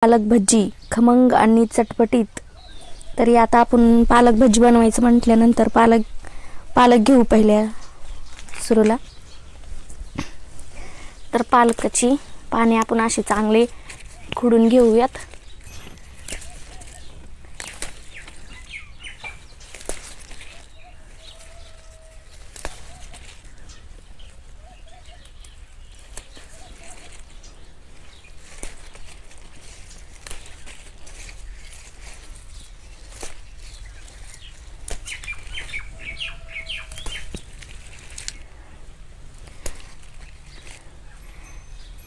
पालक भजी खमंग आणि चटपटीत। तरी आता आपण पालक भजी बनवायचं म्हटल्यानंतर पालक घेऊ पहिल्या सुरूला। तर पालकाची पाने आपण अशी चांगले खुडून घेऊयात।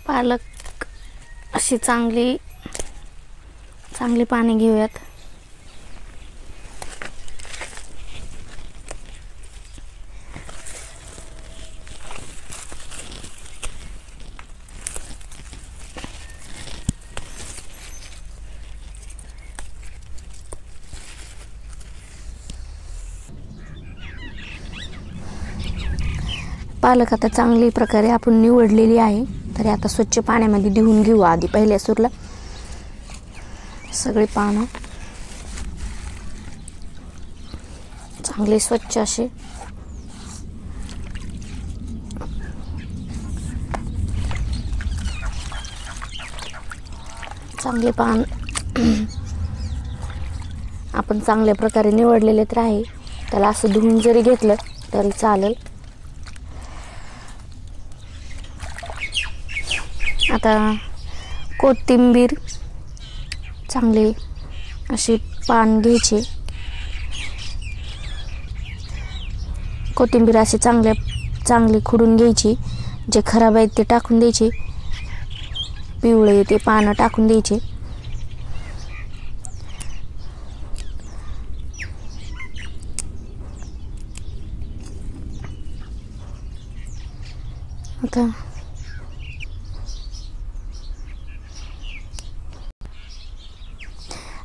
पालक अशी चांगली पाने घेऊयात। पालक आता चांगली प्रकारे आपण निवडलेली आहे। तरी आता स्वच्छ पाण्यामध्ये धुवून घेऊ आधी पहिल्या सुरला सगळे पानं चांगले स्वच्छ असे चांगले पान आपण चांगल्या प्रकारे निवडलेले तर आहे। त्याला असं धुवून जरी घेतलं तरी चालेल। आता कोथिंबीर चांगले असे पान घ्यायचे। कोथिंबीर असे चांगले खुडून घ्यायची। जे खराब आहेत ते टाकून द्यायचे, पिवळे ते पानं टाकून द्यायचे।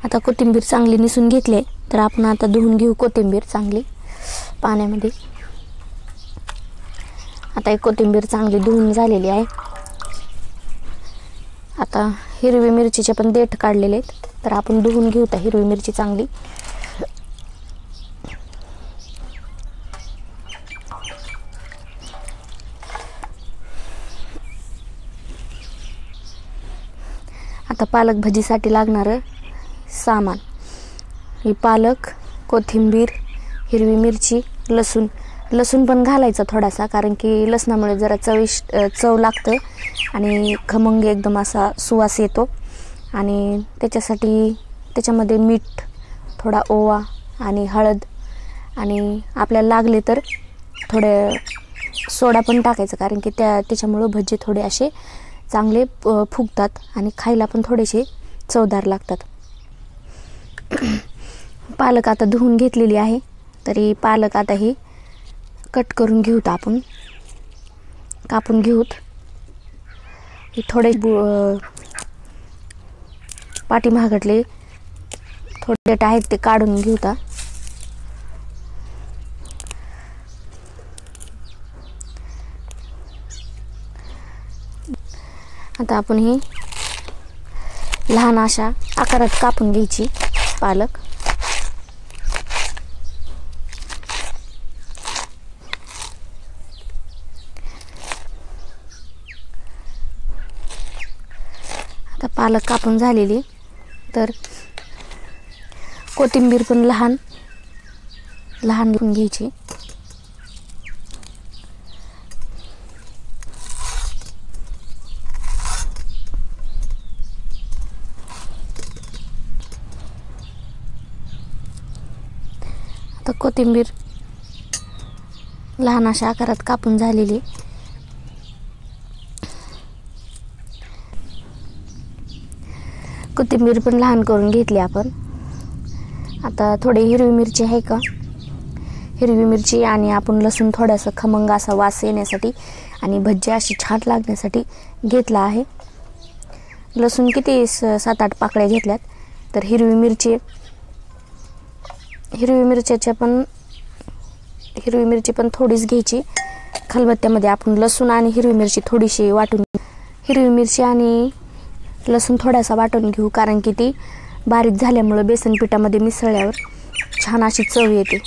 आता कोथिंबीर चांगली निसून घेतली तर आपण आता धुवून घेऊ कोथिंबीर चांगली पाण्यामध्ये। आता एक कोथिंबीर चांगली धुवून झालेली आहे। आता हिरवी मिरचीचे पण देठ काढलेले आहेत तर आपण धुवून घेऊ त्या हिरवी मिरची चांगली। आता पालक भजीसाठी लागणार सामान ही पालक, कोथिंबीर, हिरवी मिरची, लसूण पण घालायचा थोडासा, कारण की लसणामुळे जरा चव लागतं आणि खमंग एकदम असा सुवास येतो। आणि त्याच्यामध्ये मीठ, थोडा ओवा आणि हळद आणि आपल्याला लागले तर थोडे सोडा पण टाकायचं, कारण की त्याच्यामुळे भजी थोडे असे चांगले फुगतात आणि खायला पण थोडेसे चवदार लागतात। पालक आता धुवून घेतलेली आहे। तरी पालक आता ही कट करून घेऊत, आपण कापून घेऊत। हे थोडे पाठीमागटले थोडे देठ आहेत ते काढून घेऊत। आता आपण ही लहान अशा आकारात कापून घ्यायची पालक। आता पालक कापून झालेली तर कोथिंबीर पण लहान घ्यायची। कोथिंबीर लहान अशा आकारात कापून झालेली। कोथिंबीर पण लहान करून घेतली आपण। आता थोडी हिरवी मिरची आहे का, हिरवी मिरची आणि आपण लसूण थोडासा खमंग असा वास येण्यासाठी आणि भजी अशी छान लागण्यासाठी घेतला आहे। लसूण किती 7-8 पाकळ्या घेतल्यात। तर हिरवी मिरची पण थोडीच घ्यायची। खलबत्त्यामध्ये आपण लसूण आणि हिरवी मिरची थोडीशी वाटून, हिरवी मिरची आणि लसूण थोडासा वाटून घेऊ, कारण की ती बारीक झाल्यामुळे बेसन पिठामध्ये मिसळल्यावर छान अशी चव येते.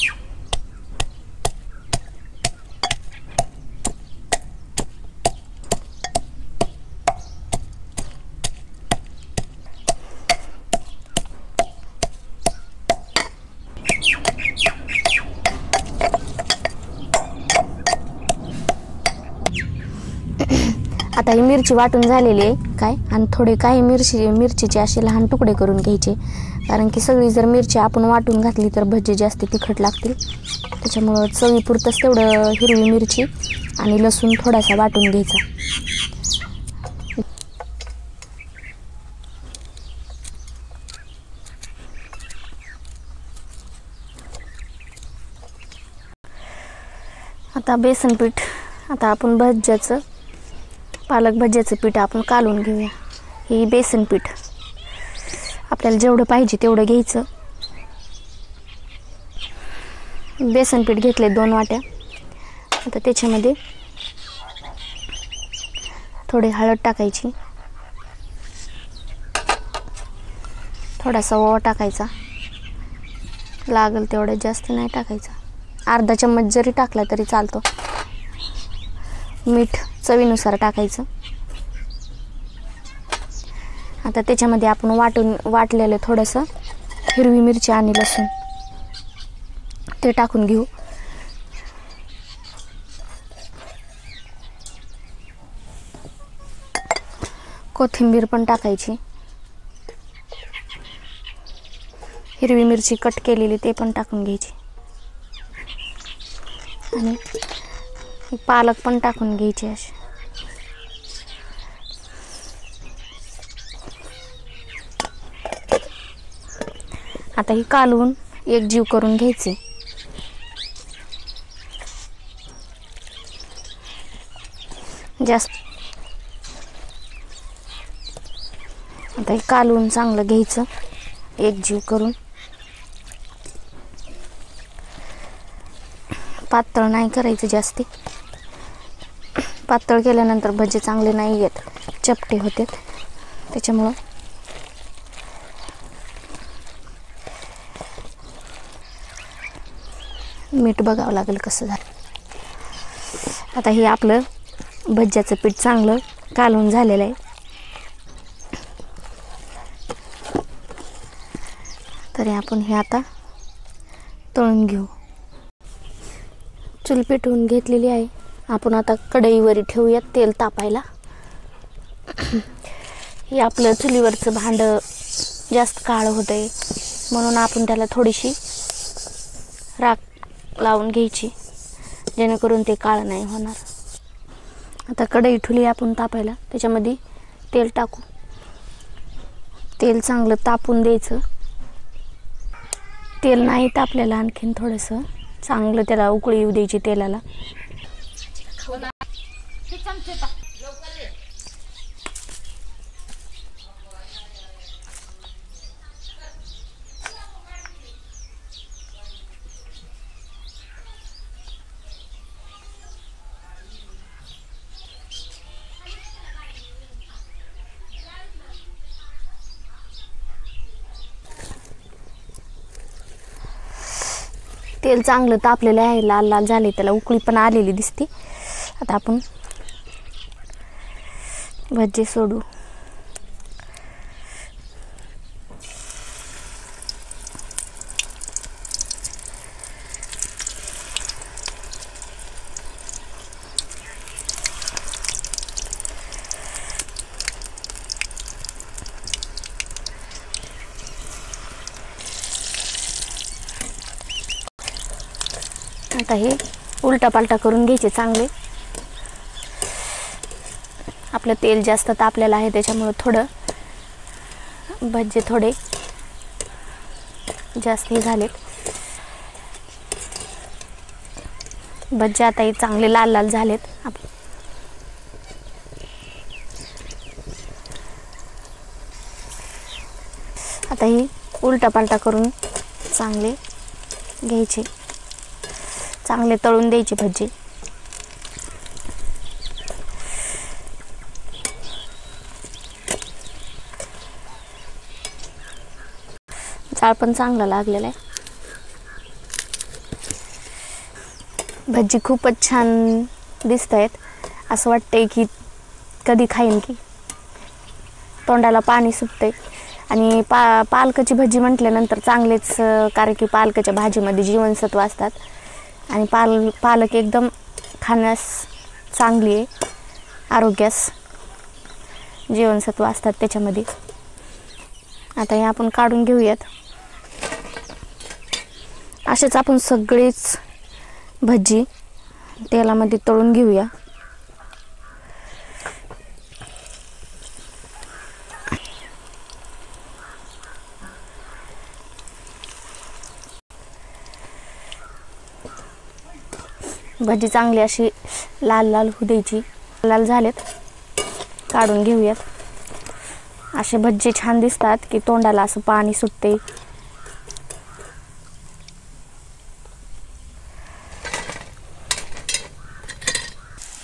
आता ही मिरची वाटून झालेली आहे काय, आणि थोडे काही मिरचीचे असे लहान तुकडे करून घ्यायचे, कारण की सगळी जर मिरची आपण वाटून घातली तर भजी जास्त तिखट लागतील. त्याच्यामुळं चवीपुरतंच तेवढं हिरवी मिरची आणि लसूण थोडासा वाटून घ्यायचा. आता बेसन पीठ, आता आपण पालक भज्याचं पीठ आपण कालवून घेऊया. हे बेसन पीठ आपल्याला जेवढं पाहिजे तेवढं घ्यायचं. बेसन पीठ घेतले 2 वाट्या. आता त्याच्यामध्ये थोडी हळद टाकायची, थोडासा ओवा टाकायचा, लागेल तेवढं, जास्त नाही टाकायचा. अर्धा चम्मच जरी टाकला तरी चालतो. मीठ चवीनुसार टाकायचं. आता त्याच्यामध्ये आपण वाटलेलं थोडंसं हिरवी मिरची आणि लसूण ते टाकून घेऊ. कोथिंबीर पण टाकायची. हिरवी मिरची कट केलेली ते पण टाकून घ्यायची, आणि पालक पण टाकून घ्यायचे असे. आता ही कालवून एकजीव करून घ्यायचे. आता हे कालवून चांगलं घ्यायचं एकजीव करून. पातळ नाही करायचं जास्ती, पातळ केल्यानंतर भजी चांगले नाही येत, चपटे होते. त्याच्यामुळं मीठ बघावं लागेल कसं झालं. आता हे आपलं भज्याचं पीठ चांगलं कालवून झालेलं आहे. तरी आपण हे आता तळून घेऊ. चूल पेटवून घेतलेली आहे. आपण आता कढईवर ठेवूयात तेल तापायला. हे आपलं चुलीवरचं भांडं जास्त काळं होतंय, म्हणून आपण त्याला थोडीशी राख लावून घ्यायची, जेणेकरून ते काळं नाही होणार. आता कढई ठेवली आपण तापायला. त्याच्यामध्ये तेल टाकू. तेल चांगलं तापून द्यायचं. तेल नाही तापलेलं, आणखीन थोडंसं चांगलं त्याला उकळी येऊ द्यायची तेलाला. तेल चांगलं तापलेलं आहे, लाल लाल झाले, त्याला उकळी पण आलेली दिसते. आता आपण भजी सोडू. आता हे उलटा पालटा करून घ्यायचे चांगले. आपलं तेल जास्त तापलेलं आहे, त्याच्यामुळे थोडं भज्जे थोडे जास्त झालेत. भज्जे आता हे चांगले लाल लाल झालेत. आता ही उलटा पालटा करून चांगले घ्यायचे, चांगले तळून द्यायचे भजी. जाळ पण चांगला लागलेला आहे. भजी खूपच छान दिसत आहेत. असं वाटतंय की कधी खाईन की. तोंडाला पाणी सुटतंय. आणि पालकाची भजी म्हटल्यानंतर चांगलेच, कारण की पालकाच्या भाजीमध्ये जीवनसत्व असतात आणि पालक एकदम खाण्यास चांगली आहे. आरोग्यास जीवनसत्व असतात त्याच्यामध्ये. आता हे आपण काढून घेऊयात. असेच आपण सगळेच भजी तेलामध्ये तळून घेऊया. भजी चांगली अशी लाल लाल होऊ द्यायची. लाल झालेत, काढून घेऊयात. असे भजी छान दिसतात की तोंडाला असं पाणी सुटते.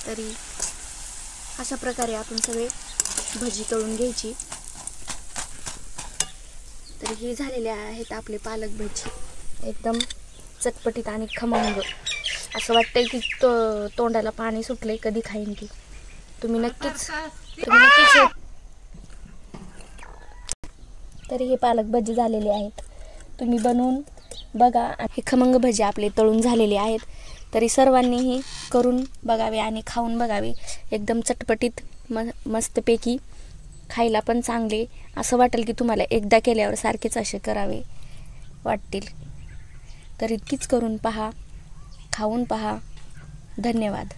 तरी अशा प्रकारे आपण सगळे भजी तळून घ्यायची. तर हे झालेले आहेत आपले पालक भजी. एकदम चटपटीत आणि खमंग. असं वाटतंय की तोंडाला पाणी सुटले, कधी खाईन की. तुम्ही नक्कीच तरी हे पालक भजी झालेले आहेत. तुम्ही बनवून बघा. हे खमंग भजी आपले तळून झालेले आहेत. तरी सर्वांनीही करून बघावे आणि खाऊन बघावे. एकदम चटपटीत मस्तपैकी, खायला पण चांगले. असं वाटेल की तुम्हाला एकदा केल्यावर सारखेच असे करावे वाटतील. तर इतकीच करून पहा, खाऊन पहा. धन्यवाद.